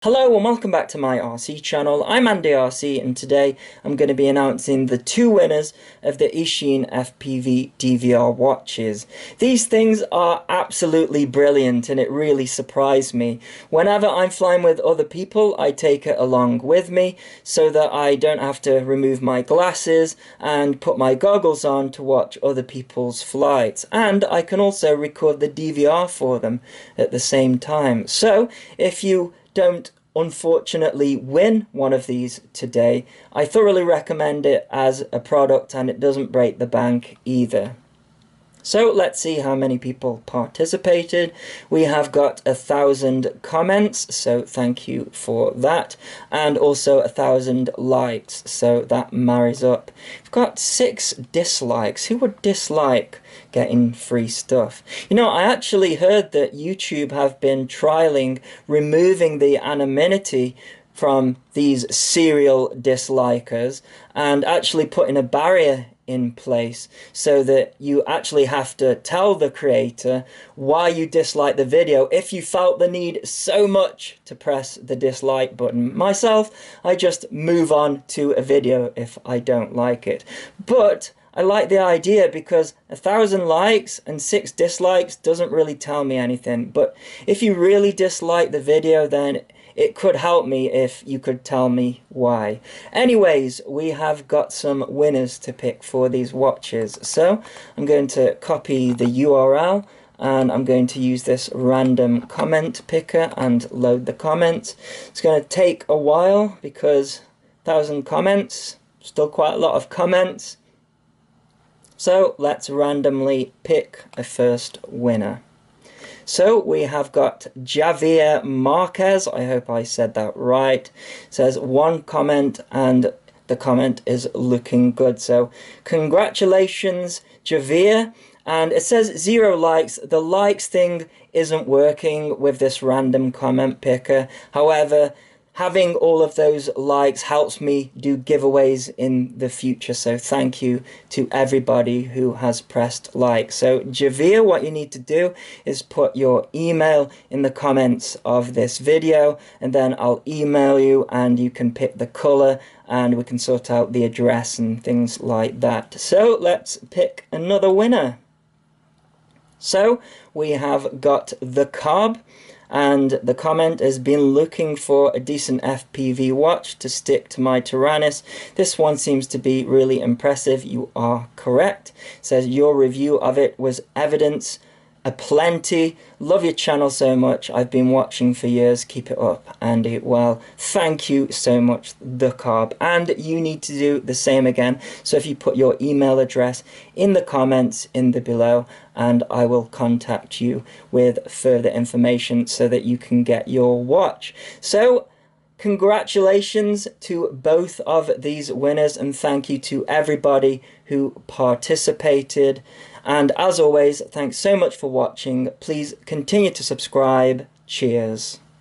Hello and welcome back to my RC channel. I'm AndyRC and today I'm going to be announcing the two winners of the Eachine FPV DVR watches. These things are absolutely brilliant and it really surprised me. Whenever I'm flying with other people, I take it along with me so that I don't have to remove my glasses and put my goggles on to watch other people's flights. And I can also record the DVR for them at the same time. So if you don't unfortunately win one of these today, I thoroughly recommend it as a product and it doesn't break the bank either. So let's see how many people participated. We have got 1,000 comments, so thank you for that, and also 1,000 likes, so that marries up. We've got 6 dislikes. Who would dislike getting free stuff? You know, I actually heard that YouTube have been trialing removing the anonymity from these serial dislikers and actually putting a barrier in place so that you actually have to tell the creator why you dislike the video if you felt the need so much to press the dislike button. Myself, I just move on to a video if I don't like it. But I like the idea because 1,000 likes and 6 dislikes doesn't really tell me anything. But if you really dislike the video, then it could help me if you could tell me why. Anyways, we have got some winners to pick for these watches. So I'm going to copy the URL and I'm going to use this random comment picker and load the comments. It's going to take a while because 1,000 comments, still quite a lot of comments. So let's randomly pick a first winner. So we have got Javier Marquez, I hope I said that right. It says 1 comment and the comment is looking good. So congratulations, Javier. And it says 0 likes. The likes thing isn't working with this random comment picker. However, having all of those likes helps me do giveaways in the future, so thank you to everybody who has pressed like. So Javier, what you need to do is put your email in the comments of this video and then I'll email you and you can pick the color and we can sort out the address and things like that. So let's pick another winner. So we have got the Cobb. And the comment has been looking for a decent FPV watch to stick to my Tyrannus. This one seems to be really impressive. You are correct. It says your review of it was evidence aplenty. Love your channel so much. I've been watching for years. Keep it up, Andy. Well, thank you so much, the Cobb. And you need to do the same again. So if you put your email address in the comments in the below, and I will contact you with further information so that you can get your watch. So congratulations to both of these winners and thank you to everybody who participated. And as always, thanks so much for watching. Please continue to subscribe. Cheers.